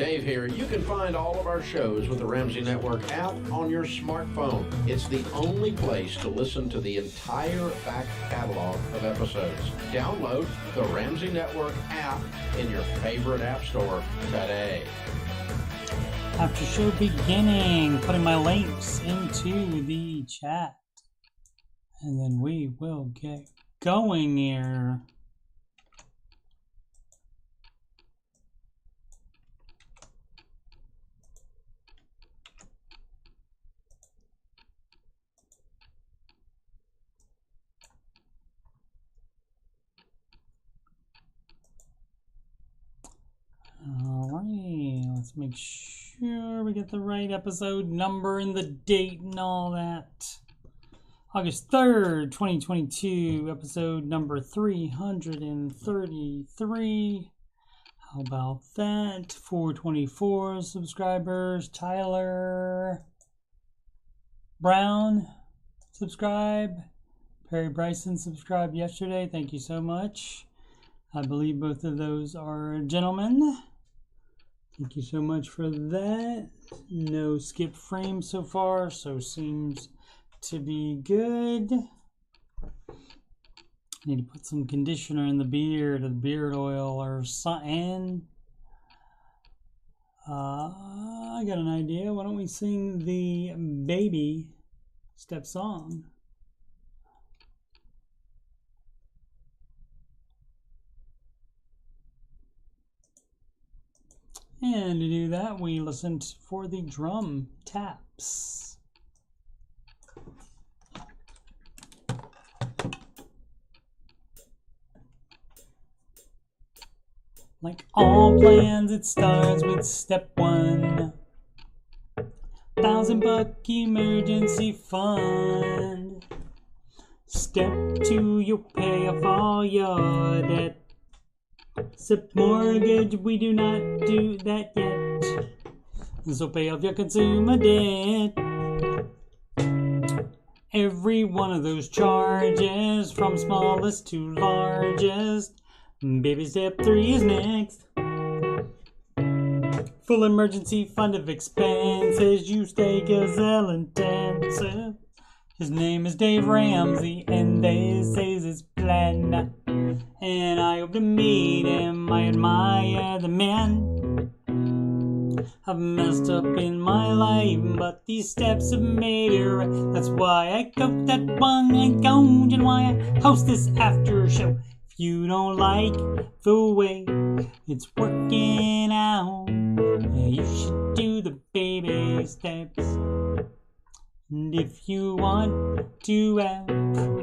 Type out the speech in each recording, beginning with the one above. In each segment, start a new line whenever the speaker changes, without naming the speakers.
Dave here. You can find all of our shows with the Ramsey Network app on your smartphone. It's the only place to listen to the entire back catalog of episodes. Download the Ramsey Network app in your favorite app store today.
After show beginning, putting my links into the chat. And then we will get going here. Alright, let's make sure we get the right episode number and the date and all that. August 3rd, 2022, episode number 333. How about that? 424 subscribers. Tyler Brown, subscribe. Perry Bryson subscribed yesterday. Thank you so much. I believe both of those are gentlemen. Thank you so much for that. No skip frames so far, so seems to be good. Need to put some conditioner in the beard, or the beard oil, or something. I got an idea. Why don't we sing the baby step song? And to do that, we listened for the drum taps. Like all plans, it starts with step one. $1,000 emergency fund. Step two, you pay off all your debt. Step mortgage, we do not do that yet. So pay off your consumer debt. Every one of those charges, from smallest to largest. Baby step 3 is next. Full emergency fund of expenses. You stay gazelle intensive. His name is Dave Ramsey, and this is his plan. And I hope to meet him. I admire the man. I've messed up in my life, but these steps have made it right. That's why I coach that one and coach, and why I host this after show. If you don't like the way it's working out, you should do the baby steps. And if you want to have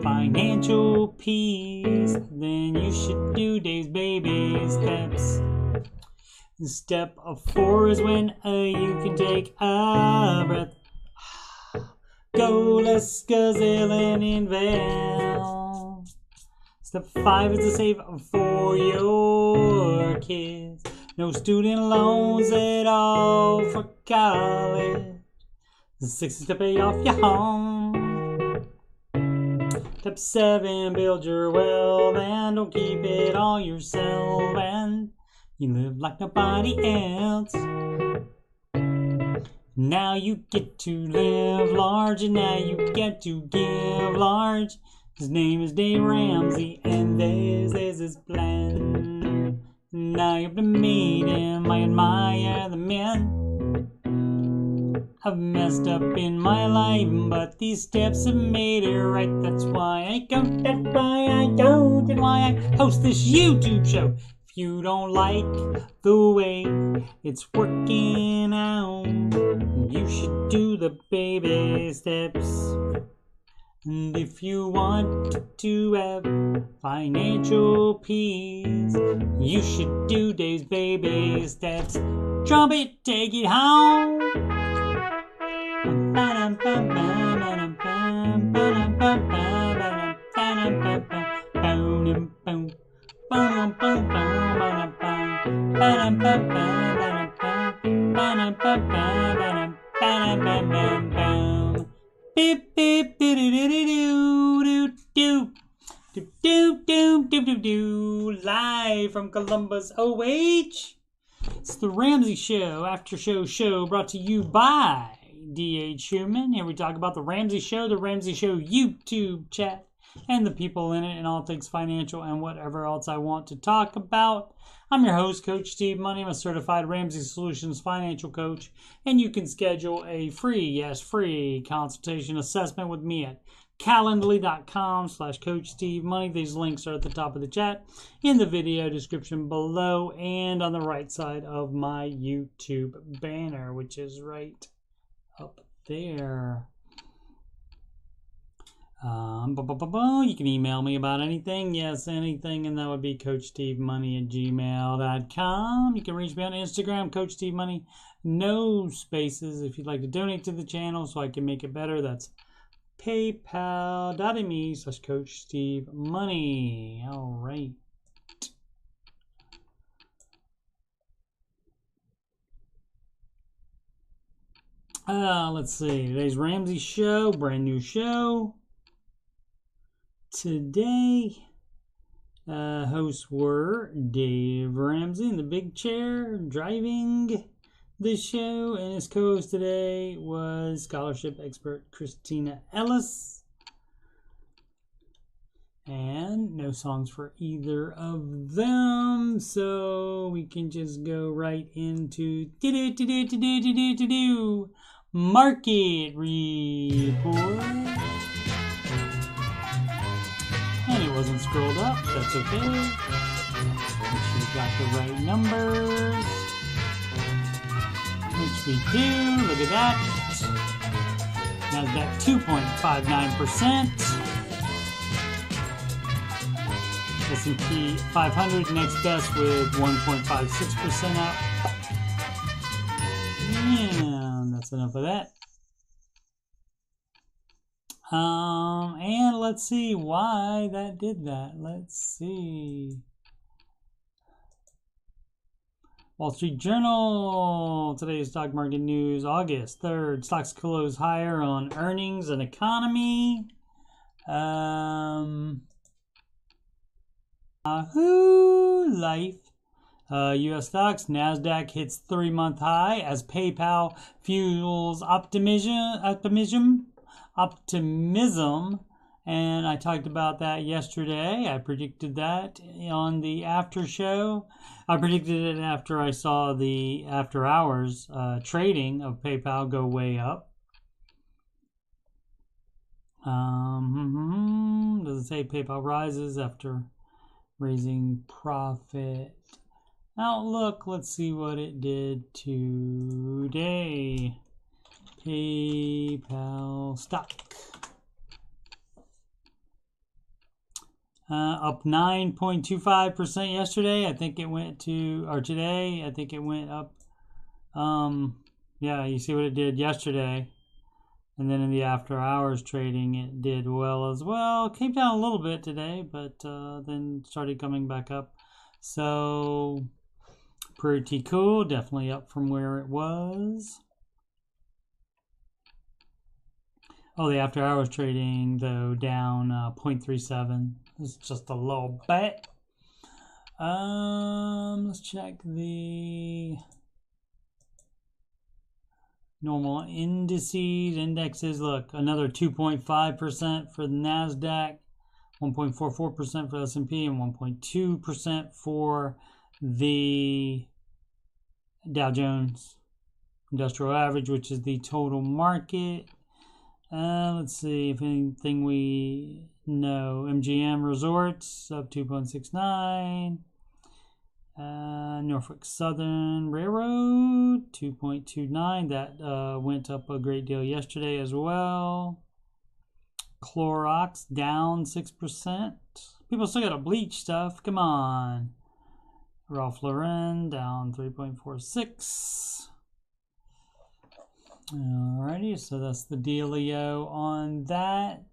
financial peace, then you should do Dave's baby steps. Step 4 is when you can take a breath. Go less gazillion invest. Step 5 is to save for your kids. No student loans at all for college. 6 is to pay off your home. Step 7, build your wealth and don't keep it all yourself, and you live like nobody else. Now you get to live large, and now you get to give large. His name is Dave Ramsey, and this is his plan. Now you have to meet him. I admire the man. I've messed up in my life, but these steps have made it right. That's why I don't, that's why I don't, and why I host this YouTube show. If you don't like the way it's working out, you should do the baby steps. And if you want to have financial peace, you should do Dave's baby steps. Trumpet, take it home. Beep beep doo doo doo doo doo doo doo doo doo doo. Live from Columbus, OH. It's the Ramsey Show, Aftershow show brought to you by D.H. Human. Here we talk about the Ramsey Show YouTube chat, and the people in it, and all things financial and whatever else I want to talk about. I'm your host, Coach Steve Money. I'm a certified Ramsey Solutions financial coach, and you can schedule a free consultation assessment with me at calendly.com/Coach Steve Money. These links are at the top of the chat, in the video description below, and on the right side of my YouTube banner, which is right up there. You can email me about anything. Yes, anything, and that would be CoachSteveMoney@gmail.com. You can reach me on Instagram, Coach Steve Money, no spaces. If you'd like to donate to the channel so I can make it better, that's paypal.me/Coach Steve Money. All right. Let's see. Today's Ramsey Show, brand new show. Today, hosts were Dave Ramsey in the big chair driving the show, and his co-host today was scholarship expert Christina Ellis. And no songs for either of them, so we can just go right into market report. And it wasn't scrolled up, that's okay. Make sure you got the right numbers, which we do. Look at that. Nasdaq 2.59%. S&P 500 next best with 1.56% up. And that's enough of that. And let's see why that did that. Let's see. Wall Street Journal, today's stock market news, August 3rd. Stocks close higher on earnings and economy. Life. U.S. stocks, Nasdaq hits 3-month high as PayPal fuels optimism, and I talked about that yesterday. I predicted that on the after show. I predicted it after I saw the after hours trading of PayPal go way up. Does it say PayPal rises after raising profit outlook? Let's see what it did today. PayPal stock up 9.25% yesterday. I think it went to, or today, I think it went up. Yeah, you see what it did yesterday. And then in the after hours trading, it did well as well. Came down a little bit today, but then started coming back up. So pretty cool. Definitely up from where it was. Oh, the after hours trading, though, down 0.37. It's just a little bit. Let's check the normal indexes. Look, another 2.5% for the Nasdaq, 1.44% for the S&P, and 1.2% for the Dow Jones Industrial Average, which is the total market. Let's see if anything we know. MGM Resorts up 2.69. Norfolk Southern Railroad 2.29. That went up a great deal yesterday as well. Clorox down 6%. People still got to bleach stuff. Come on. Ralph Lauren down 3.46. Alrighty, so that's the dealio on that.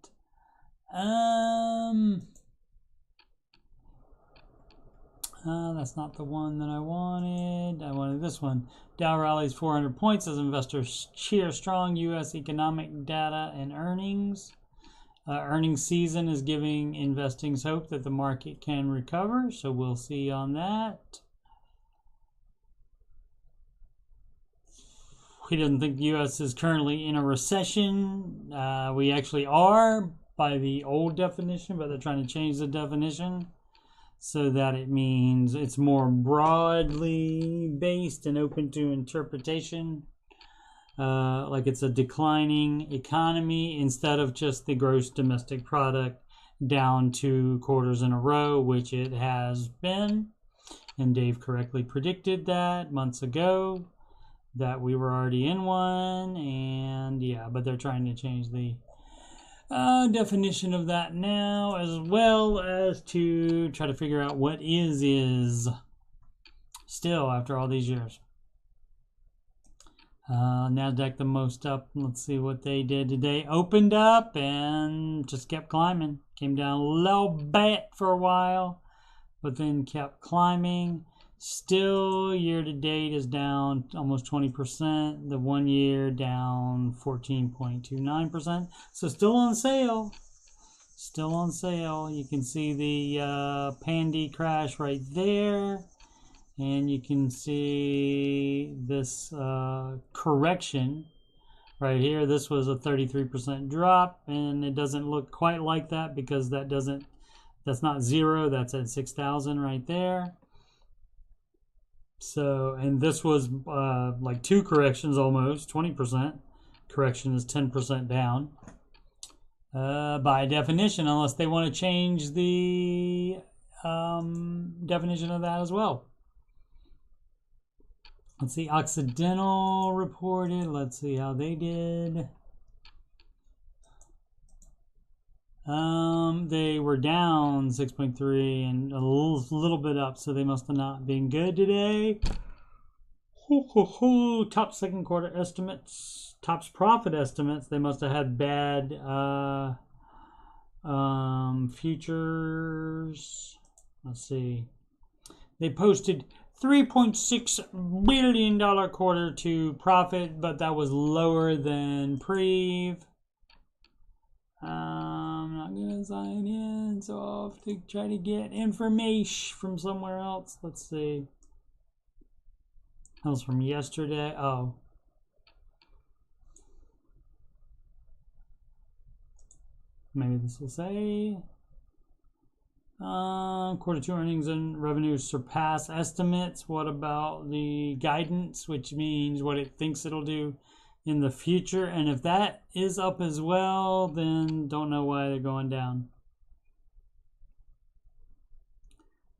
That's not the one that I wanted. I wanted this one. Dow rallies 400 points as investors cheer strong U.S. economic data and earnings. Earnings season is giving investors hope that the market can recover, so we'll see on that. he doesn't think the U.S. is currently in a recession. We actually are by the old definition, but they're trying to change the definition so that it means it's more broadly based and open to interpretation. Like it's a declining economy instead of just the gross domestic product down 2 quarters in a row, which it has been. And Dave correctly predicted that months ago that we were already in one. And yeah, but they're trying to change the definition of that now, as well as to try to figure out what is still after all these years. NASDAQ the most up. Let's see what they did today. Opened up and just kept climbing. Came down a little bit for a while, but then kept climbing. Still, year to date is down almost 20%. The 1 year down 14.29%. So still on sale. Still on sale. You can see the Pandy crash right there. And you can see this correction right here. This was a 33% drop, and it doesn't look quite like that because that's not zero. That's at 6,000 right there. So, and this was like 2 corrections almost, 20%. Correction is 10% down. By definition, unless they want to change the definition of that as well. Let's see, Occidental reported. Let's see how they did. They were down 6.3 and a little bit up, so they must have not been good today. Top second quarter estimates, top's profit estimates. They must have had bad futures. Let's see. They posted $3.6 billion quarter to profit, but that was lower than Prev. I'm not going to sign in, so I'll have to try to get information from somewhere else. Let's see. That was from yesterday. Oh. Maybe this will say... quarter 2 earnings and revenues surpass estimates. What about the guidance, which means what it thinks it'll do in the future? And if that is up as well, then don't know why they're going down.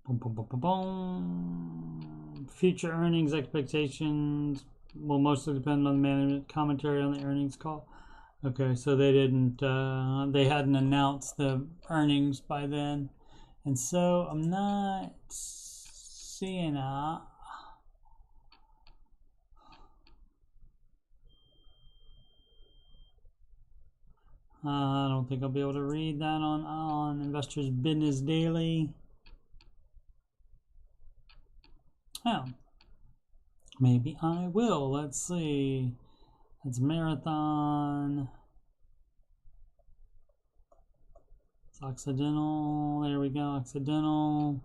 Boom, boom, boom, boom, boom. Future earnings expectations will mostly depend on the management commentary on the earnings call. Okay, so they hadn't announced the earnings by then. And so I'm not seeing that. I don't think I'll be able to read that on Investors Business Daily. Oh, maybe I will. Let's see. That's Marathon. It's Occidental. There we go. Occidental.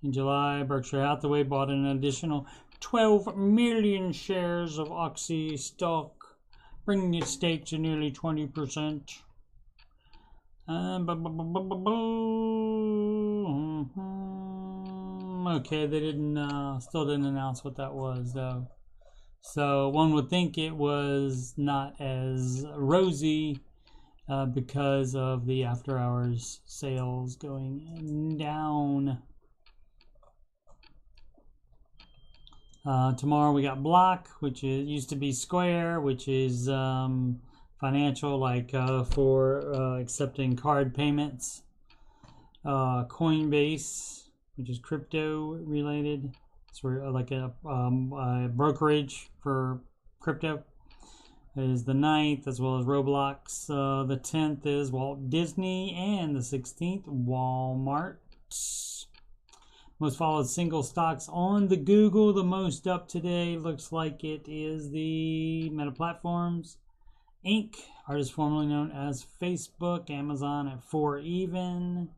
In July, Berkshire Hathaway bought an additional 12 million shares of Oxy stock, bringing its stake to nearly 20%. Okay, they still didn't announce what that was though. So one would think it was not as rosy because of the after hours sales going down. Tomorrow we got Block, which used to be Square, which is financial, like for accepting card payments. Coinbase, which is crypto related. It's like a brokerage for crypto. Is the 9th, as well as Roblox. The 10th is Walt Disney, and the 16th Walmart. Most followed single stocks on the Google. The most up today looks like it is the Meta Platforms Inc., artist formerly known as Facebook. Amazon at 4 even.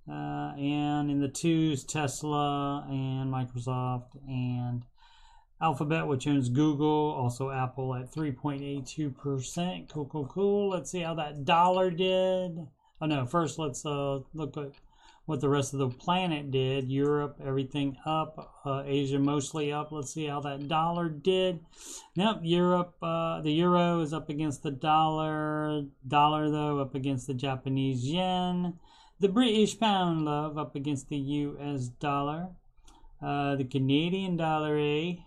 And in the twos, Tesla and Microsoft and Alphabet, which owns Google, also Apple at 3.82%. Cool. Let's see how that dollar did. Oh no, first let's look at what the rest of the planet did. Europe, everything up. Asia mostly up. Let's see how that dollar did. Nope, Europe, the euro is up against the dollar. Dollar though up against the Japanese yen. The British pound, love, up against the US dollar. The Canadian dollar,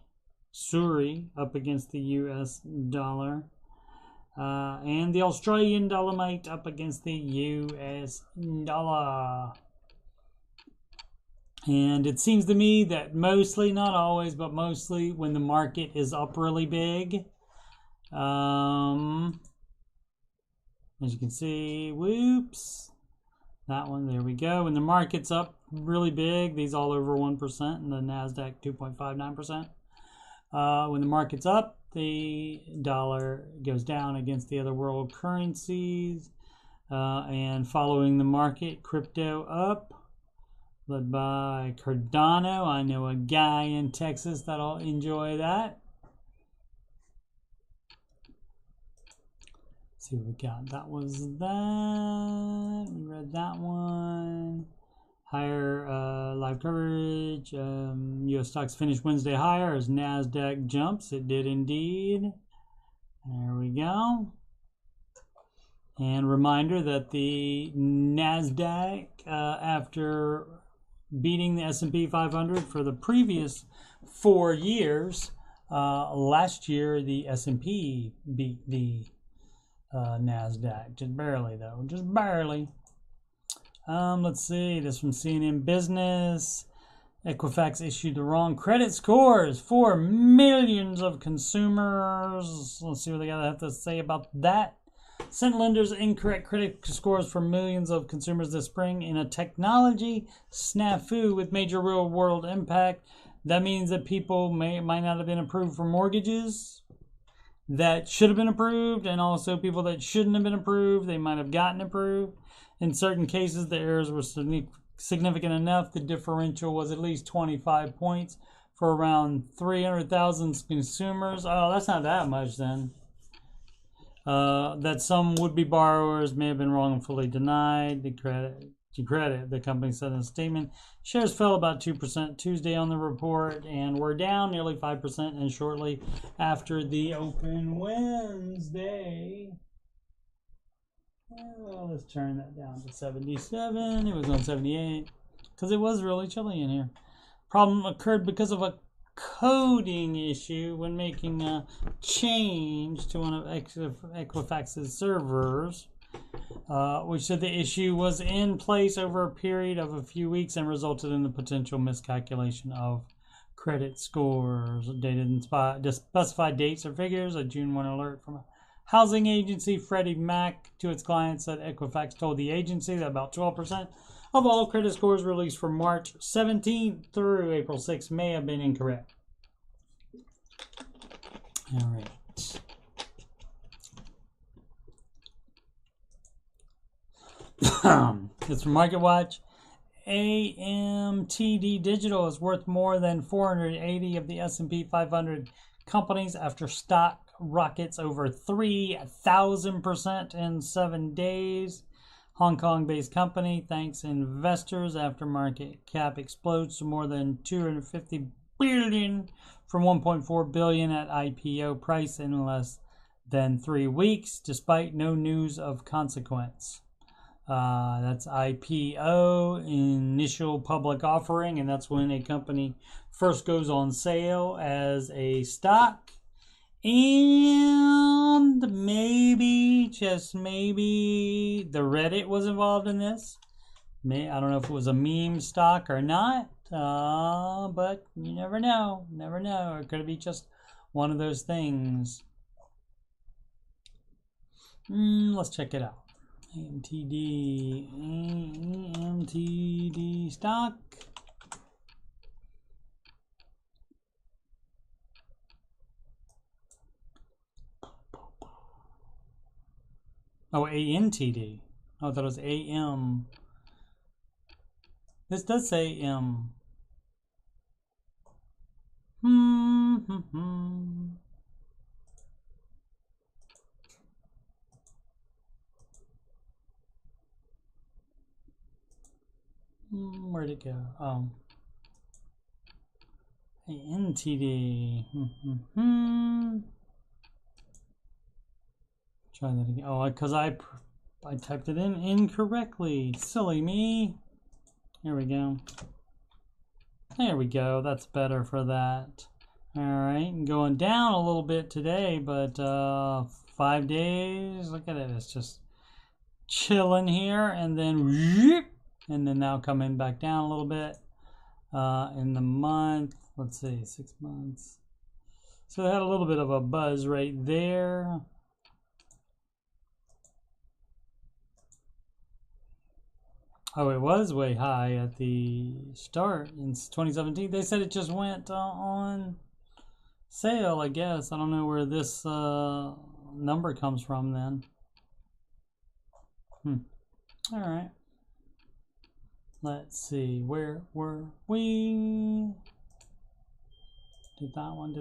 Surrey, up against the US dollar. And the Australian dollarmite up against the US dollar. And it seems to me that mostly, not always, but mostly when the market is up really big, as you can see, whoops. That one, there we go. When the market's up really big, these all over 1%, and the NASDAQ 2.59%. When the market's up, the dollar goes down against the other world currencies. And following the market, crypto up, led by Cardano. I know a guy in Texas that'll enjoy that. See what we got. That was that. We read that one. Higher live coverage. U.S. stocks finished Wednesday higher as NASDAQ jumps. It did indeed. There we go. And reminder that the NASDAQ, after beating the S&P 500 for the previous 4 years, last year the S&P beat the NASDAQ, just barely though, just barely. Let's see, this from CNN Business. Equifax issued the wrong credit scores for millions of consumers. Let's see what they have to say about that. Sent lenders incorrect credit scores for millions of consumers this spring in a technology snafu with major real-world impact. That means that people might not have been approved for mortgages that should have been approved, and also people that shouldn't have been approved, they might have gotten approved. In certain cases, the errors were significant enough. The differential was at least 25 points for around 300,000 consumers. Oh, that's not that much then. That some would-be borrowers may have been wrongfully denied the credit, the company said in a statement. Shares fell about 2% Tuesday on the report and were down nearly 5% and shortly after the open Wednesday. Well, let's turn that down to 77. It was on 78 because it was really chilly in here. Problem occurred because of a coding issue when making a change to one of Equifax's servers, which said the issue was in place over a period of a few weeks and resulted in the potential miscalculation of credit scores. Data didn't specify dates or figures. A June 1 alert from a housing agency, Freddie Mac, to its clients said Equifax told the agency that about 12% of all credit scores released from March 17th through April 6th may have been incorrect. All right. It's from MarketWatch. AMTD Digital is worth more than 480 of the S&P 500 companies after stock rockets over 3,000% in 7 days. Hong Kong-based company thanks investors after market cap explodes to more than 250 billion from 1.4 billion at IPO price in less than 3 weeks, despite no news of consequence. That's IPO, initial public offering, and that's when a company first goes on sale as a stock. And maybe, just maybe, the Reddit was involved in this. I don't know if it was a meme stock or not, but you never know. Never know. It could be just one of those things. Let's check it out. AMTD stock. Oh, ANTD. Oh, I thought it was AM. This does say M. Where'd it go? Oh. Hey, NTD. Try that again. Oh, because I typed it in incorrectly. Silly me. Here we go. There we go. That's better for that. All right, going down a little bit today, but 5 days. Look at it. It's just chilling here, and then now coming back down a little bit in the month. Let's see, 6 months. So it had a little bit of a buzz right there. Oh, it was way high at the start in 2017. They said it just went on sale, I guess. I don't know where this number comes from then. All right. Let's see. Where were we? Did that one.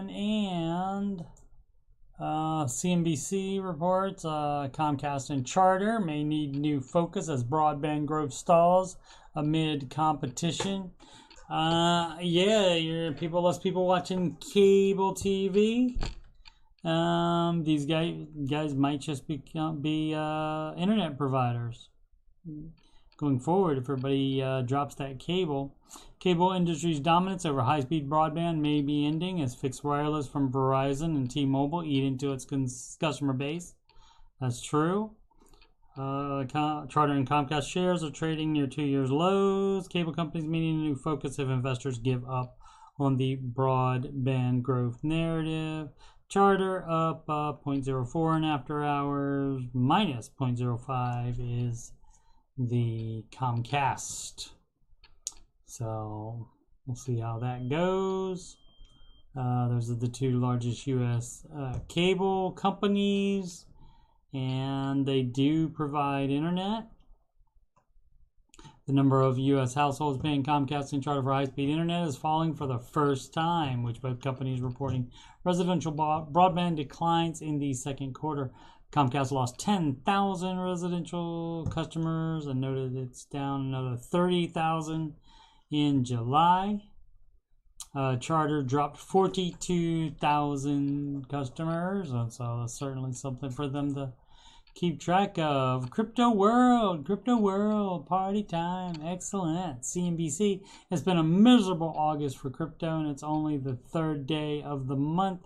And CNBC reports Comcast and Charter may need new focus as broadband growth stalls amid competition. Yeah, less people watching cable TV. These guys might just be internet providers going forward if everybody drops that cable. Cable industry's dominance over high-speed broadband may be ending as fixed wireless from Verizon and T-Mobile eat into its customer base. That's true. Charter and Comcast shares are trading near 2 years lows. Cable companies needing a new focus if investors give up on the broadband growth narrative. Charter up 0.04 in after hours, minus 0.05 is the Comcast. So we'll see how that goes. Those are the two largest U.S. Cable companies, and they do provide internet. The number of U.S. households paying Comcast and Charter for high-speed internet is falling for the first time, which both companies reporting residential broadband declines in the second quarter. Comcast lost 10,000 residential customers and noted it's down another 30,000 in July. Charter dropped 42,000 customers, and so that's certainly something for them to keep track of. Crypto world, party time, excellent. CNBC, it's been a miserable August for crypto, and it's only the third day of the month.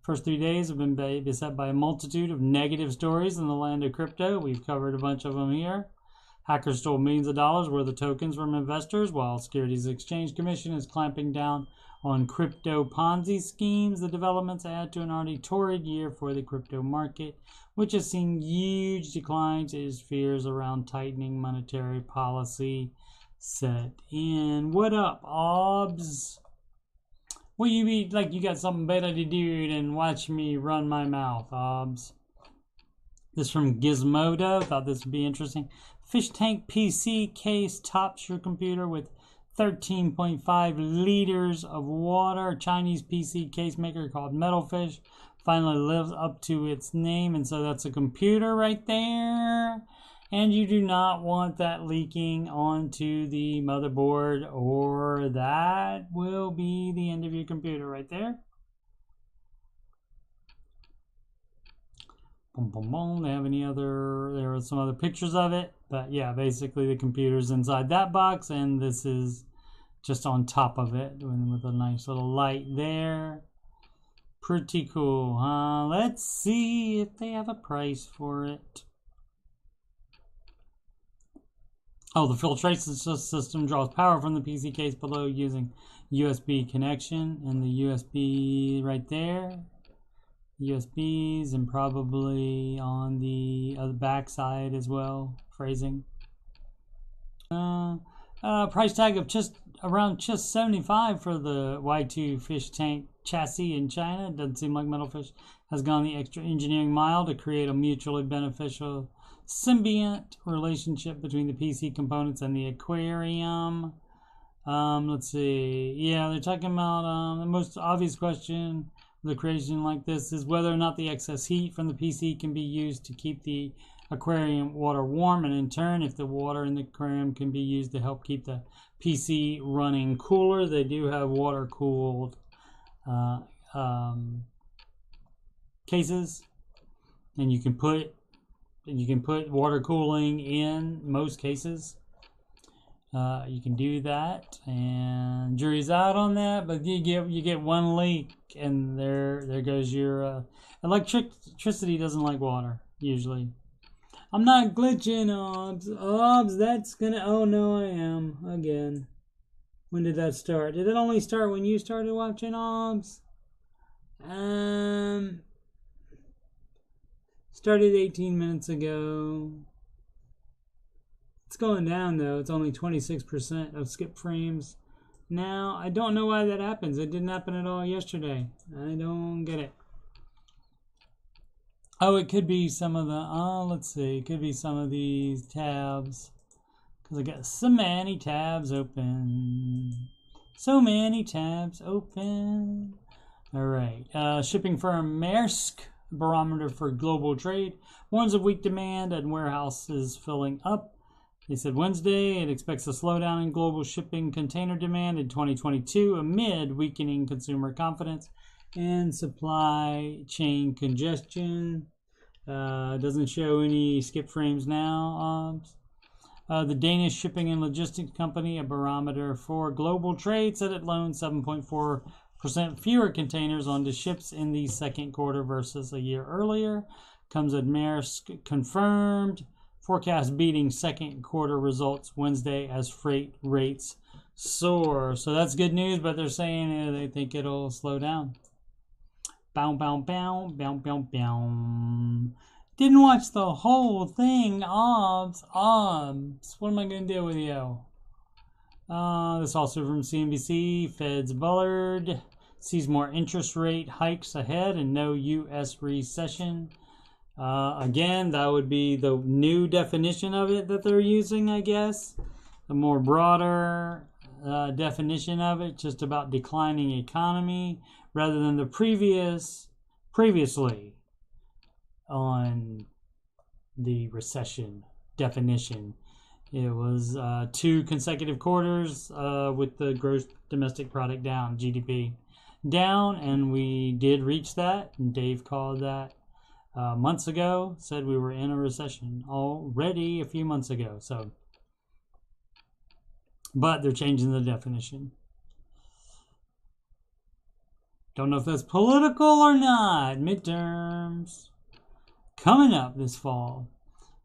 First 3 days have been beset by a multitude of negative stories in the land of crypto. We've covered a bunch of them here. Hackers stole millions of dollars worth of tokens from investors, while Securities Exchange Commission is clamping down on crypto Ponzi schemes. The developments add to an already torrid year for the crypto market, which has seen huge declines as fears around tightening monetary policy set in. What up, OBS? Will you be like you got something better to do than watch me run my mouth, OBS? This from Gizmodo. Thought this would be interesting. Fish tank PC case tops your computer with 13.5 liters of water. Chinese PC case maker called Metalfish finally lives up to its name, and so that's a computer right there. And you do not want that leaking onto the motherboard, or that will be the end of your computer right there. Boom, boom, boom. They have any other? There are some other pictures of it, but yeah, basically the computer's inside that box, and this is just on top of it with a nice little light there. Pretty cool, huh? Let's see if they have a price for it. Oh, the filtration system draws power from the PC case below using USB connection, and the USB right there. USBs, and probably on the back side as well. Phrasing. Price tag of just 75 for the Y2 fish tank chassis in China. It doesn't seem like Metalfish has gone the extra engineering mile to create a mutually beneficial symbiont relationship between the PC components and the aquarium. Let's see. Yeah, they're talking about the most obvious question with a creation like this is whether or not the excess heat from the PC can be used to keep the aquarium water warm, and in turn, if the water in the aquarium can be used to help keep the PC running cooler. They do have water cooled cases, and you can put water cooling in most cases. You can do that, and jury's out on that. But you get one leak, and there goes your electricity. Doesn't like water usually. I'm not glitching, Obs. Obs, that's gonna. Oh no, I am again. When did that start? Did it only start when you started watching, Obs? Started 18 minutes ago. It's going down though. It's only 26% of skip frames. Now, I don't know why that happens. It didn't happen at all yesterday. I don't get it. Oh, it could be some of the, let's see. It could be some of these tabs. Because I got so many tabs open. So many tabs open. All right. Shipping firm Maersk, barometer for global trade, warns of weak demand and warehouses filling up. They said Wednesday it expects a slowdown in global shipping container demand in 2022 amid weakening consumer confidence and supply chain congestion. Doesn't show any skip frames now. The Danish shipping and logistics company, a barometer for global trade, said it loaned 7.4% fewer containers onto ships in the second quarter versus a year earlier. Comes at Maersk confirmed forecast beating second quarter results Wednesday as freight rates soar. So that's good news, but they're saying they think it'll slow down. Bow, bow, bow, bow, bow, bow. Didn't watch the whole thing. Obs. What am I going to do with you? This also from CNBC. Fed's Bullard sees more interest rate hikes ahead and no U.S. recession. Again, that would be the new definition of it that they're using, I guess. A more broader definition of it, just about declining economy, rather than the previously on the recession definition. It was 2 consecutive quarters with the gross domestic product down, GDP down, and we did reach that, and Dave called that months ago, said we were in a recession already a few months ago. So, but they're changing the definition. Don't know if that's political or not. Midterms coming up this fall.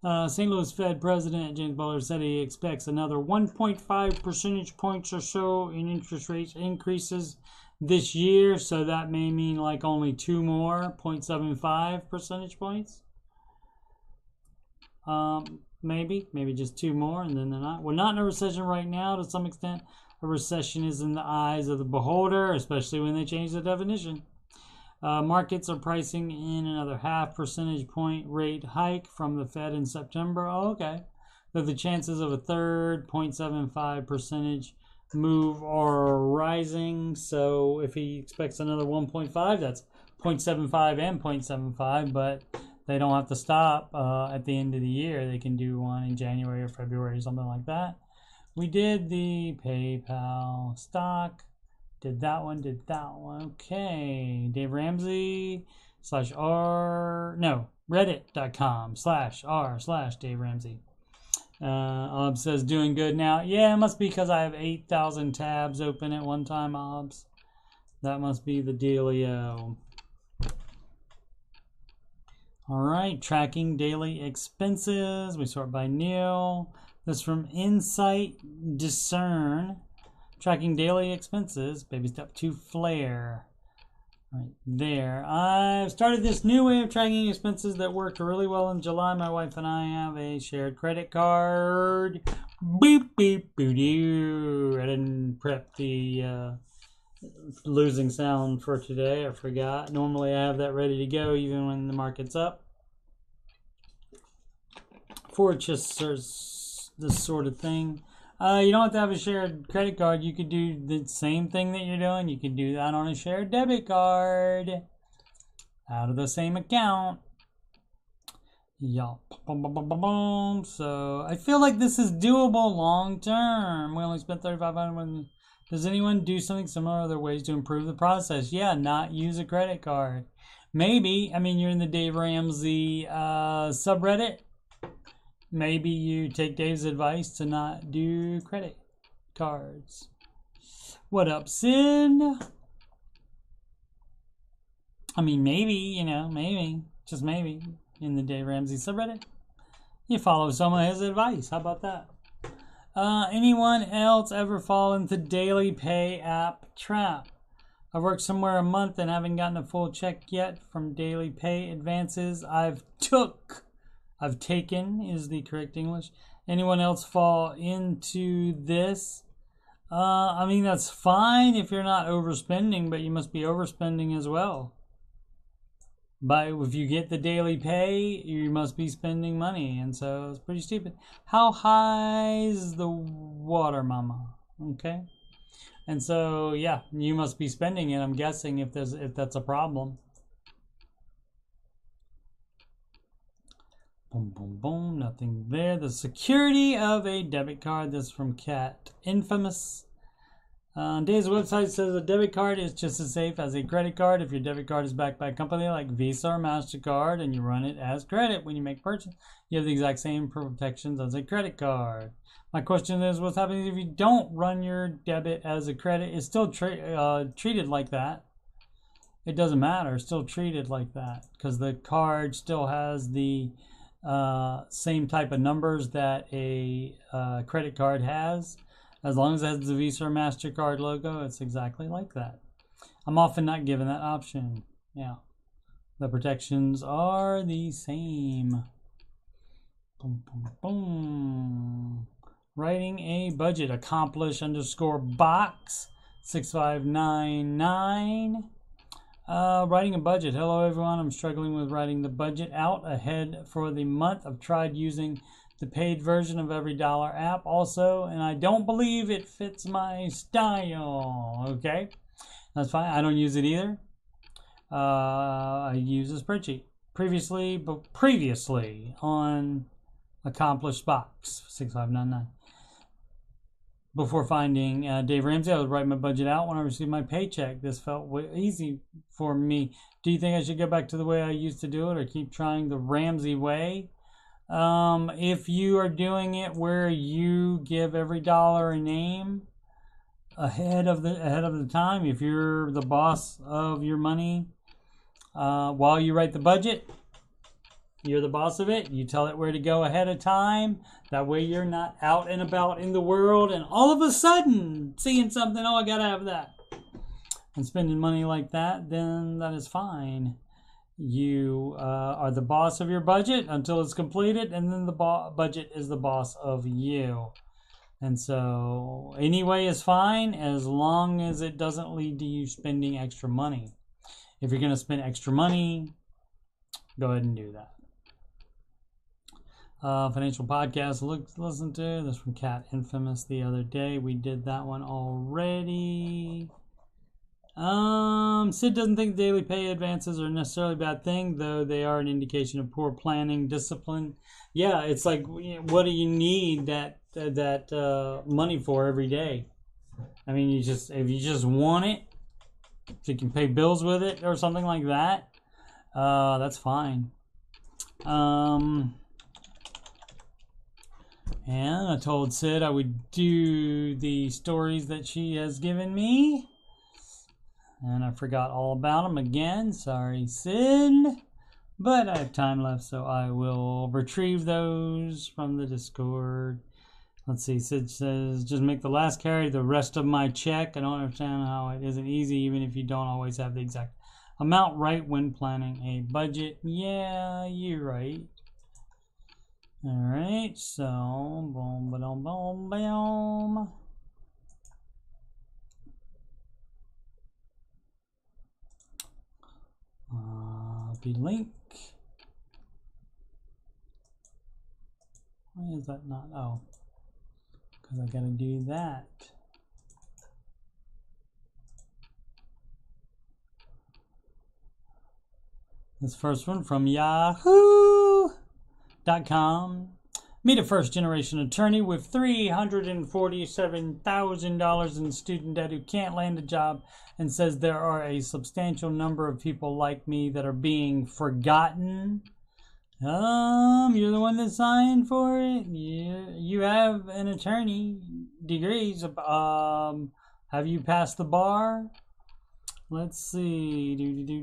St. Louis Fed President James Bullard said he expects another 1.5 percentage points or so in interest rate increases this year, so that may mean like only 2 more, 0.75 percentage points. Maybe just 2 more, and then they're not. We're not in a recession right now. To some extent, a recession is in the eyes of the beholder, especially when they change the definition. Markets are pricing in another 0.5 percentage point rate hike from the Fed in September. Oh, okay. But the chances of a third 0.75 percentage move are rising. So if he expects another 1.5, that's 0.75 and 0.75, but they don't have to stop at the end of the year. They can do one in January or February or something like that. We did the PayPal stock. Did that one. Okay. Dave Ramsey /r. No, reddit.com/r/Dave Ramsey. Obs says doing good now. Yeah, it must be because I have 8,000 tabs open at one time, Obs. That must be the dealio. All right, tracking daily expenses. We sort by Neil. This from Insight Discern. Tracking daily expenses. Baby step 2 Flare. Right there. I've started this new way of tracking expenses that worked really well in July. My wife and I have a shared credit card. Beep, beep, boo doo. I didn't prep the losing sound for today. I forgot. Normally I have that ready to go even when the market's up. for just this sort of thing. You don't have to have a shared credit card. You could do the same thing that you're doing. You could do that on a shared debit card out of the same account. Yeah. So I feel like this is doable long term. We only spent $3,500. Does anyone do something similar? Other ways to improve the process? Yeah, not use a credit card. Maybe. I mean, you're in the Dave Ramsey subreddit. Maybe you take Dave's advice to not do credit cards. What up, Sid? I mean, maybe, you know, maybe, just maybe, in the Dave Ramsey subreddit, you follow some of his advice. How about that? Anyone else ever fall into daily pay app trap? I've worked somewhere a month and haven't gotten a full check yet from daily pay advances I've taken is the correct English. Anyone else fall into this? I mean, that's fine if you're not overspending, but you must be overspending as well. But if you get the daily pay, you must be spending money, and so it's pretty stupid. How high's the water, mama? Okay, and so yeah, you must be spending it. I'm guessing if that's a problem. Boom, boom, boom. Nothing there. The security of a debit card. That's from Cat Infamous. Dave's website says a debit card is just as safe as a credit card. If your debit card is backed by a company like Visa or MasterCard and you run it as credit when you make purchase, you have the exact same protections as a credit card. My question is, what's happening if you don't run your debit as a credit? It's still treated like that. It doesn't matter. It's still treated like that because the card still has the same type of numbers that a credit card has. As long as it has the Visa or MasterCard logo, it's exactly like that. I'm often not given that option. Yeah. The protections are the same. Boom, boom, boom. Writing a budget. Accomplish_box 6599. Writing a budget. Hello, everyone. I'm struggling with writing the budget out ahead for the month. I've tried using the paid version of Every Dollar app also, and I don't believe it fits my style. Okay, that's fine. I don't use it either. I use a spreadsheet previously on Accomplished Box 6599. Before finding Dave Ramsey, I would write my budget out when I received my paycheck. This felt easy for me. Do you think I should go back to the way I used to do it, or keep trying the Ramsey way? If you are doing it where you give every dollar a name ahead of the time, if you're the boss of your money, while you write the budget, you're the boss of it. You tell it where to go ahead of time. That way you're not out and about in the world and all of a sudden seeing something, oh, I gotta have that, and spending money like that, then that is fine. You are the boss of your budget until it's completed, and then the budget is the boss of you. And so any way is fine as long as it doesn't lead to you spending extra money. If you're going to spend extra money, go ahead and do that. Financial podcast listen to this from Cat Infamous the other day. We did that one already. Sid doesn't think daily pay advances are necessarily a bad thing, though they are an indication of poor planning, discipline. Yeah, it's like, what do you need that money for every day? I mean, if you just want it, if you can pay bills with it or something like that, that's fine. And I told Sid I would do the stories that she has given me. And I forgot all about them again. Sorry, Sid. But I have time left, so I will retrieve those from the Discord. Let's see. Sid says, just make the last carry the rest of my check. I don't understand how it isn't easy, even if you don't always have the exact amount right when planning a budget. Yeah, you're right. All right. So, boom, boom, boom, boom. Copy link. Why is that not? Oh, because I gotta do that. This first one from Yahoo.com. Meet a first-generation attorney with $347,000 in student debt who can't land a job and says there are a substantial number of people like me that are being forgotten. You're the one that signed for it. You have an attorney degrees. Have you passed the bar? Let's see. He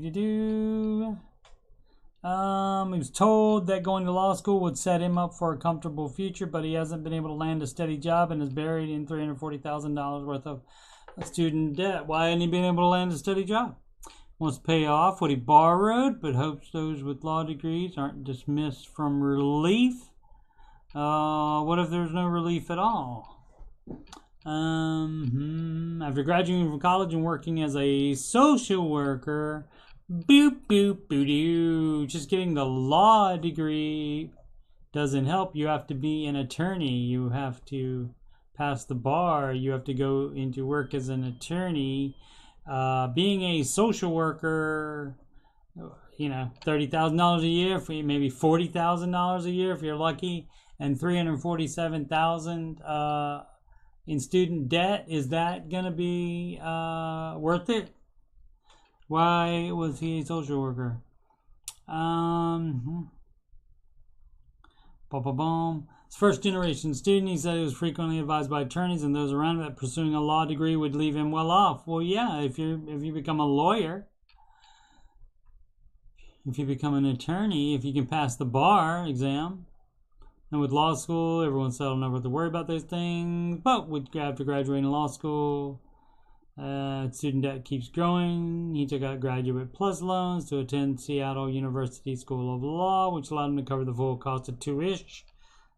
was told that going to law school would set him up for a comfortable future, but he hasn't been able to land a steady job and is buried in $340,000 worth of student debt. Why hasn't he been able to land a steady job? Wants to pay off what he borrowed, but hopes those with law degrees aren't dismissed from relief. What if there's no relief at all? After graduating from college and working as a social worker, boop, boop, boo-doo. Just getting the law degree doesn't help. You have to be an attorney. You have to pass the bar. You have to go into work as an attorney. Being a social worker, $30,000 a year, maybe $40,000 a year if you're lucky, and $347,000 in student debt. Is that going to be worth it? Why was he a social worker? His first generation student, he said he was frequently advised by attorneys and those around him that pursuing a law degree would leave him well off. Well, yeah, if you become a lawyer, if you become an attorney, if you can pass the bar exam, and with law school, everyone's settled, never have to worry about those things. But after graduating law school, student debt keeps growing. He took out Graduate Plus loans to attend Seattle University School of Law, which allowed him to cover the full cost of tuition.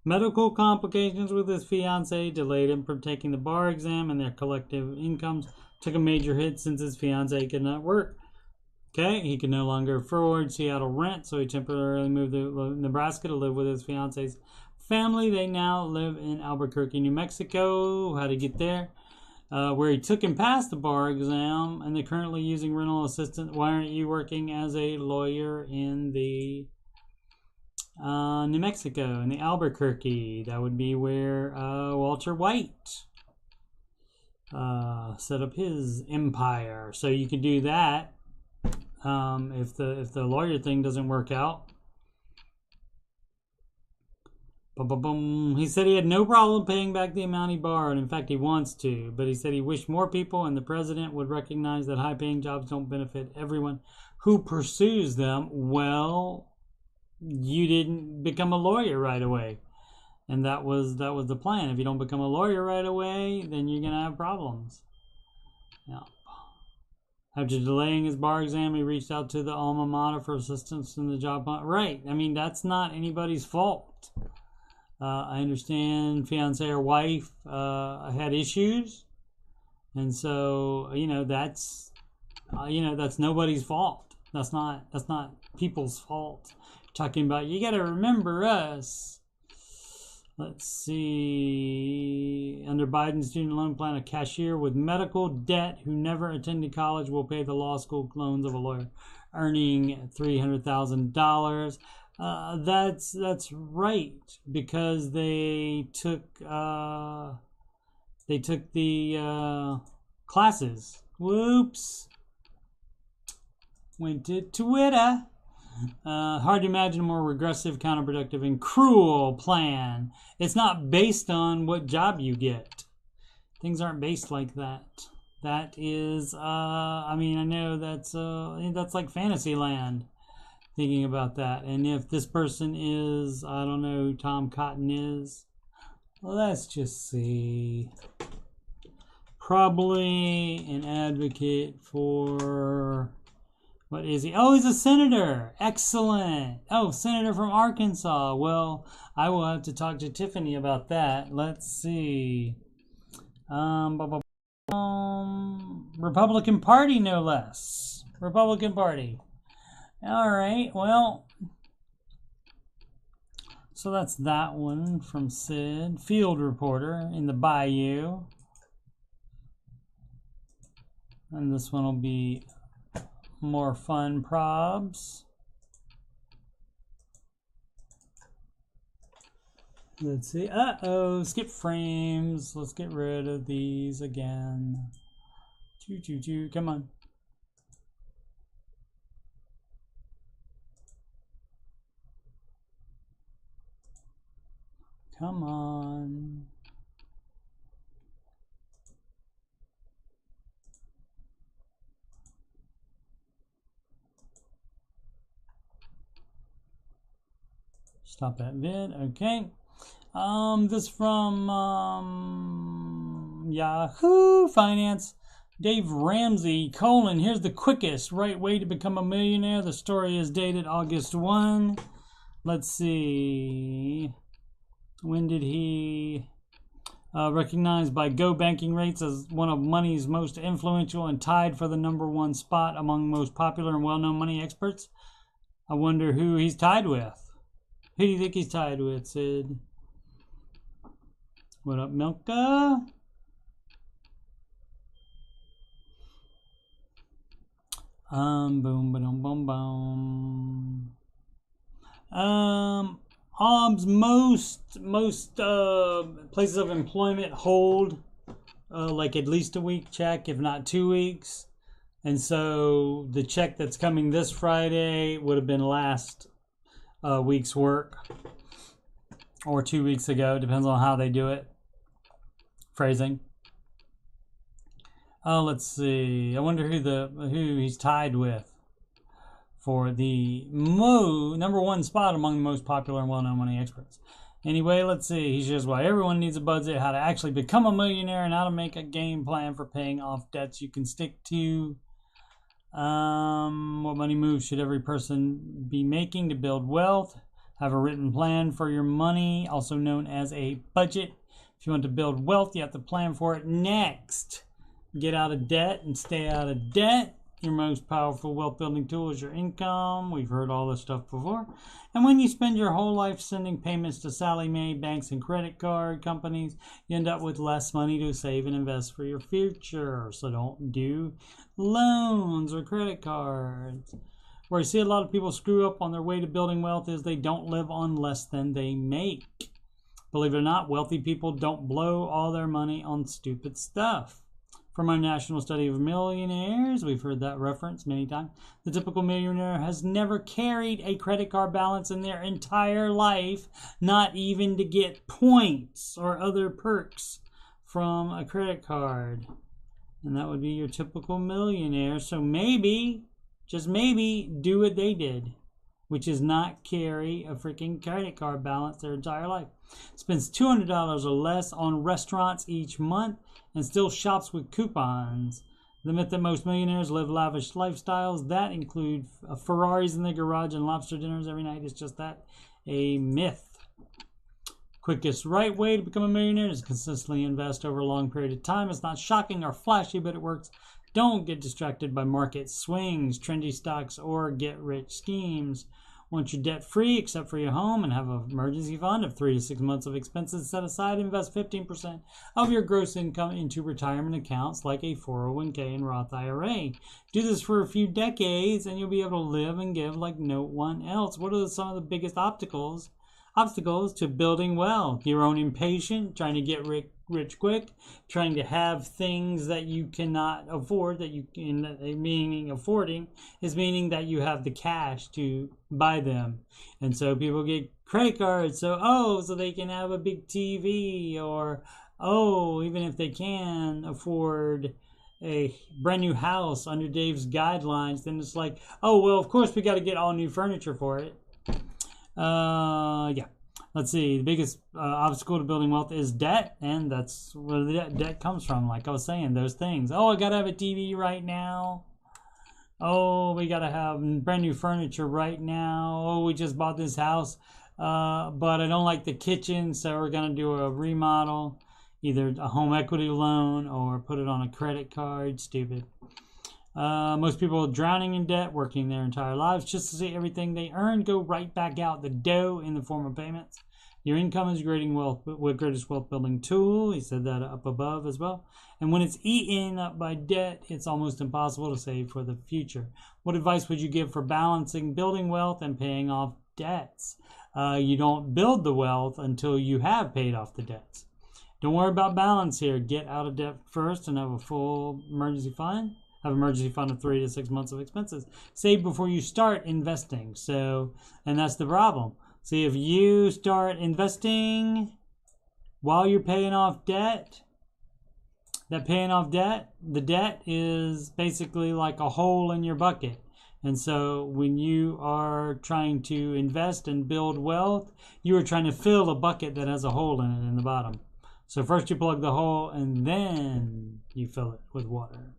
Medical complications with his fiancée delayed him from taking the bar exam, and their collective incomes took a major hit since his fiancée could not work. Okay, he could no longer afford Seattle rent, so he temporarily moved to Nebraska to live with his fiancée's family. They now live in Albuquerque, New Mexico. How to get there? Where he took and passed the bar exam, and they're currently using rental assistance. Why aren't you working as a lawyer in the New Mexico, in the Albuquerque? That would be where Walter White set up his empire. So you could do that if the lawyer thing doesn't work out. He said he had no problem paying back the amount he borrowed. In fact, he wants to. But he said he wished more people and the president would recognize that high-paying jobs don't benefit everyone who pursues them. Well, you didn't become a lawyer right away. And that was the plan. If you don't become a lawyer right away, then you're going to have problems. Yeah. After delaying his bar exam, he reached out to the alma mater for assistance in the job hunt. Right. I mean, that's not anybody's fault. I understand fiance or wife had issues, and so that's nobody's fault. That's not people's fault. Talking about, you got to remember us. Let's see. Under Biden's student loan plan, a cashier with medical debt who never attended college will pay the law school loans of a lawyer earning $300,000. That's right, because they took the classes. Whoops. Went to Twitter. Hard to imagine a more regressive, counterproductive, and cruel plan. It's not based on what job you get. Things aren't based like that. That is, I know that's like Fantasyland. Thinking about that. And if this person is, I don't know who Tom Cotton is. Let's just see. Probably an advocate for, what is he? Oh, he's a senator. Excellent. Oh, senator from Arkansas. Well, I will have to talk to Tiffany about that. Let's see. Republican Party, no less. Republican Party. All right, well, So that's that one from Sid. Field reporter in the bayou. And this one will be more fun probs. Let's see. Uh-oh, skip frames. Let's get rid of these again. Choo. Come on. Come on. Stop that vid. Okay. This from Yahoo Finance. Dave Ramsey, here's the quickest right way to become a millionaire. The story is dated August 1. Let's see. When did he recognized by Go Banking Rates as one of money's most influential and tied for the #1 spot among most popular and well-known money experts? I wonder who he's tied with. Who do you think he's tied with, Sid? What up, Milka? Boom, boom, boom, boom. Most places of employment hold like at least a week check, if not 2 weeks. And so the check that's coming this Friday would have been last week's work, or 2 weeks ago, depends on how they do it. Phrasing. Let's see. I wonder who he's tied with for the #1 spot among the most popular and well-known money experts. Anyway, let's see. He says why everyone needs a budget, how to actually become a millionaire, and how to make a game plan for paying off debts you can stick to. What money moves should every person be making to build wealth? Have a written plan for your money, also known as a budget. If you want to build wealth, you have to plan for it. Next, get out of debt and stay out of debt. Your most powerful wealth building tool is your income. We've heard all this stuff before. And when you spend your whole life sending payments to Sally Mae banks and credit card companies, you end up with less money to save and invest for your future. So don't do loans or credit cards. Where you see a lot of people screw up on their way to building wealth is they don't live on less than they make. Believe it or not, wealthy people don't blow all their money on stupid stuff. From our national study of millionaires, we've heard that reference many times. The typical millionaire has never carried a credit card balance in their entire life, not even to get points or other perks from a credit card. And that would be your typical millionaire. So maybe, just maybe, do what they did, which is not carry a freaking credit card balance their entire life. Spends $200 or less on restaurants each month and still shops with coupons. The myth that most millionaires live lavish lifestyles that include Ferraris in their garage and lobster dinners every night is just that, a myth. Quickest right way to become a millionaire is consistently invest over a long period of time. It's not shocking or flashy, but it works. Don't get distracted by market swings, trendy stocks, or get-rich schemes. Once you're debt-free, except for your home, and have an emergency fund of 3 to 6 months of expenses set aside, invest 15% of your gross income into retirement accounts like a 401k and Roth IRA. Do this for a few decades, and you'll be able to live and give like no one else. What are some of the biggest obstacles to building wealth? Your own impatience, trying to get rich quick, trying to have things that you cannot afford, meaning affording is meaning that you have the cash to buy them. And so people get credit cards so they can have a big TV, or even if they can afford a brand new house under Dave's guidelines, then it's like, of course we got to get all new furniture for it. Let's see. The biggest obstacle to building wealth is debt, and that's where the debt comes from. Like I was saying, those things. I got to have a TV right now. We got to have brand new furniture right now. We just bought this house, but I don't like the kitchen, so we're going to do a remodel, either a home equity loan or put it on a credit card. Stupid. Most people are drowning in debt, working their entire lives just to see everything they earn go right back out the dough in the form of payments. Your income is greatest wealth building tool. He said that up above as well. And when it's eaten up by debt, it's almost impossible to save for the future. What advice would you give for balancing building wealth and paying off debts? You don't build the wealth until you have paid off the debts. Don't worry about balance here. Get out of debt first and have a full emergency fund. Have an emergency fund of 3 to 6 months of expenses. Save before you start investing. And that's the problem. See, if you start investing while you're paying off debt, the debt is basically like a hole in your bucket. And so when you are trying to invest and build wealth, you are trying to fill a bucket that has a hole in it in the bottom. So first you plug the hole and then you fill it with water.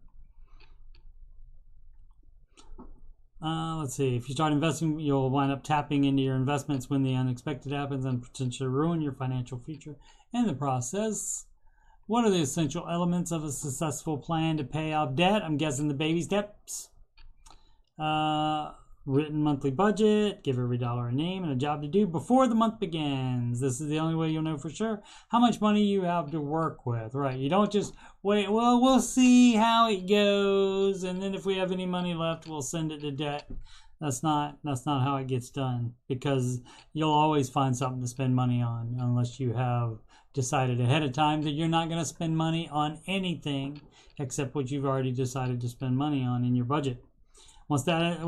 Let's see. If you start investing, you'll wind up tapping into your investments when the unexpected happens and potentially ruin your financial future in the process. What are the essential elements of a successful plan to pay off debt? I'm guessing the baby steps. Written monthly budget, give every dollar a name and a job to do before the month begins. This is the only way you'll know for sure how much money you have to work with, right? You don't just wait, well, we'll see how it goes, and then if we have any money left, we'll send it to debt. That's not how it gets done, because you'll always find something to spend money on unless you have decided ahead of time that you're not going to spend money on anything except what you've already decided to spend money on in your budget. Once that's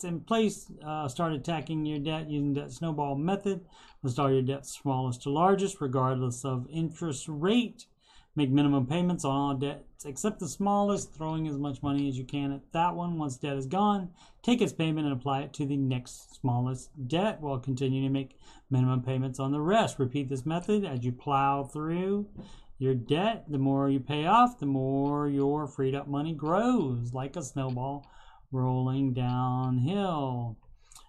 in place, start attacking your debt using that snowball method. List all your debts smallest to largest, regardless of interest rate. Make minimum payments on all debts except the smallest, throwing as much money as you can at that one. Once debt is gone, take its payment and apply it to the next smallest debt while continuing to make minimum payments on the rest. Repeat this method as you plow through your debt. The more you pay off, the more your freed up money grows, like a snowball rolling downhill.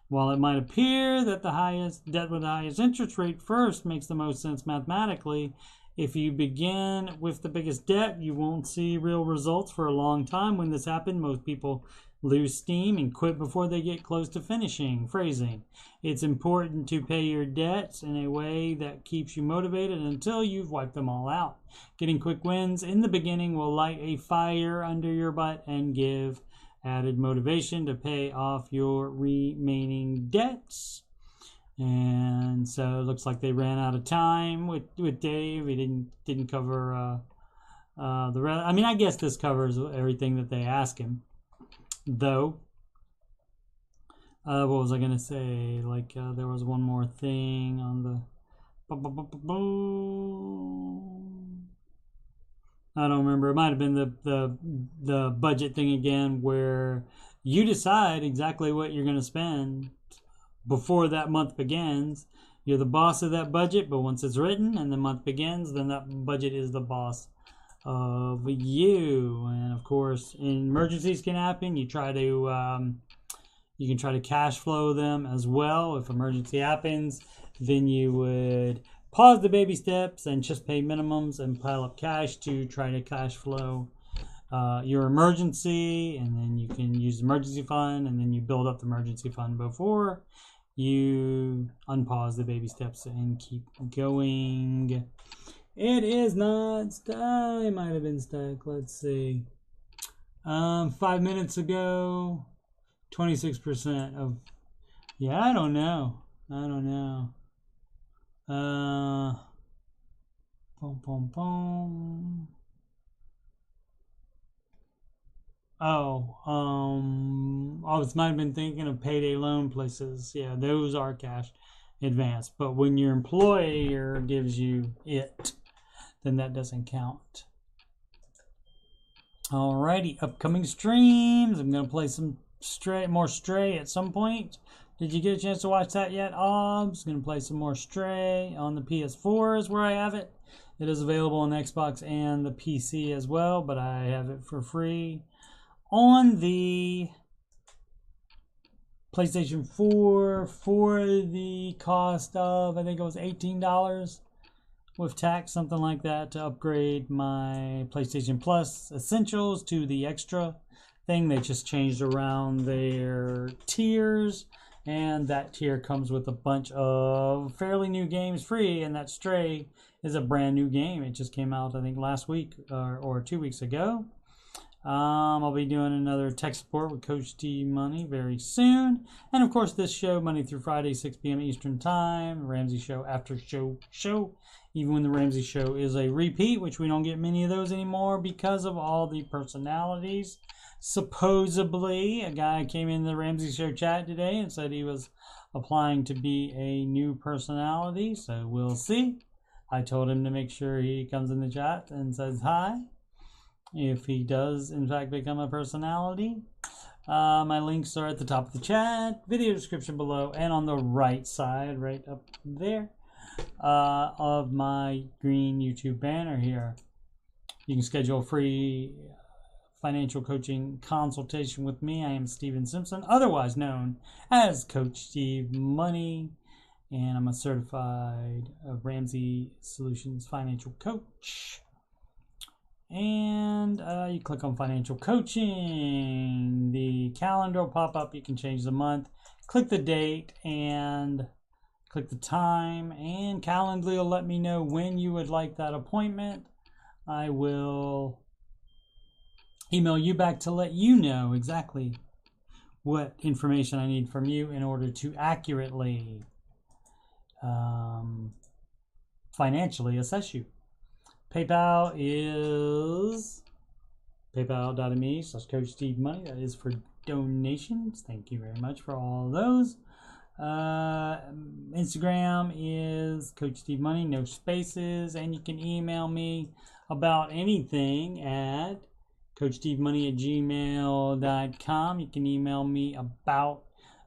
While it might appear that the highest debt with the highest interest rate first makes the most sense mathematically, if you begin with the biggest debt, you won't see real results for a long time. When this happens, most people lose steam and quit before they get close to finishing. Phrasing. It's important to pay your debts in a way that keeps you motivated until you've wiped them all out. Getting quick wins in the beginning will light a fire under your butt and give added motivation to pay off your remaining debts. And so it looks like they ran out of time with Dave. He didn't cover the rest. I mean, I guess this covers everything that they ask him. Though, what was I gonna say? Like, there was one more thing on the. I don't remember. It might have been the budget thing again, where you decide exactly what you're gonna spend before that month begins. You're the boss of that budget, but once it's written and the month begins, then that budget is the boss of you. And of course, emergencies can happen. You can try to cash flow them as well. If emergency happens, then you would pause the baby steps and just pay minimums and pile up cash to try to cash flow your emergency, and then you can use the emergency fund, and then you build up the emergency fund before you unpause the baby steps and keep going. It is not stuck. It might have been stuck. Let's see. 5 minutes ago, 26% of. Yeah, I don't know. Boom, boom, boom. This might have been thinking of payday loan places. Yeah, those are cash advance. But when your employer gives you it, then that doesn't count. Alrighty, upcoming streams. I'm gonna play some more Stray at some point. Did you get a chance to watch that yet? I'm just gonna play some more Stray on the PS4 is where I have it. It is available on Xbox and the PC as well, but I have it for free on the PlayStation 4 for the cost of, I think it was $18 with tax, something like that, to upgrade my PlayStation Plus Essentials to the extra thing. They just changed around their tiers And that tier comes with a bunch of fairly new games free, and that Stray is a brand new game. It just came out, I think, last week or 2 weeks ago. I'll be doing another tech support with Coach Steve Money very soon. And of course, this show, Monday through Friday, 6 p.m. Eastern Time. Ramsey Show, Aftershow show. Even when the Ramsey Show is a repeat, which we don't get many of those anymore because of all the personalities. Supposedly, a guy came in the Ramsey Show chat today and said he was applying to be a new personality. So we'll see. I told him to make sure he comes in the chat and says hi, if he does in fact become a personality. My links are at the top of the chat, video description below, and on the right side, right up there, of my green YouTube banner here. You can schedule a free financial coaching consultation with me. I am Steven Simpson, otherwise known as Coach Steve Money, and I'm a certified Ramsey Solutions financial coach. And you click on financial coaching, the calendar will pop up. You can change the month, click the date, and click the time, and Calendly will let me know when you would like that appointment. I will email you back to let you know exactly what information I need from you in order to accurately financially assess you. PayPal is paypal.me/Coach Steve Money. That is for donations. Thank you very much for all of those. Instagram is Coach Steve Money, no spaces, and you can email me about anything at CoachSteveMoney@gmail.com. You can email me about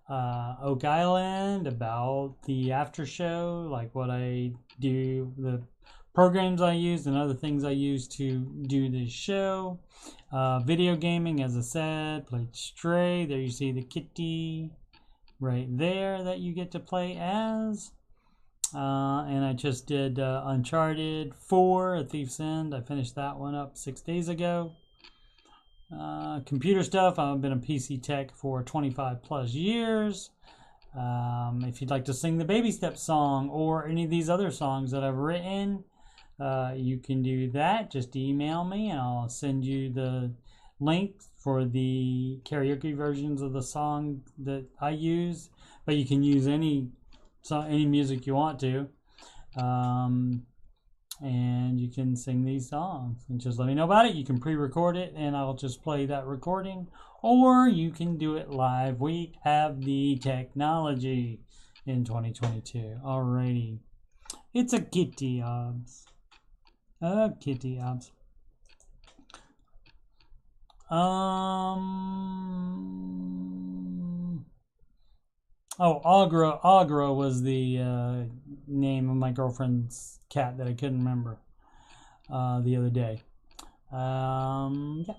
Oak Island, about the Aftershow, like what I do, the programs I use, and other things I use to do this show. Video gaming, as I said, played Stray. There you see the kitty right there that you get to play as. And I just did Uncharted 4, A Thief's End. I finished that one up 6 days ago. Computer stuff, I've been a PC tech for 25 plus years. If you'd like to sing the Baby Steps song or any of these other songs that I've written, you can do that. Just email me and I'll send you the link for the karaoke versions of the song that I use. But you can use any music you want to. And you can sing these songs and just let me know about it. You can pre-record it and I'll just play that recording, or you can do it live. We have the technology in 2022. Alrighty, it's a kitty obs. A kitty obs. Oh, Agra was the name of my girlfriend's cat that I couldn't remember the other day. Yeah.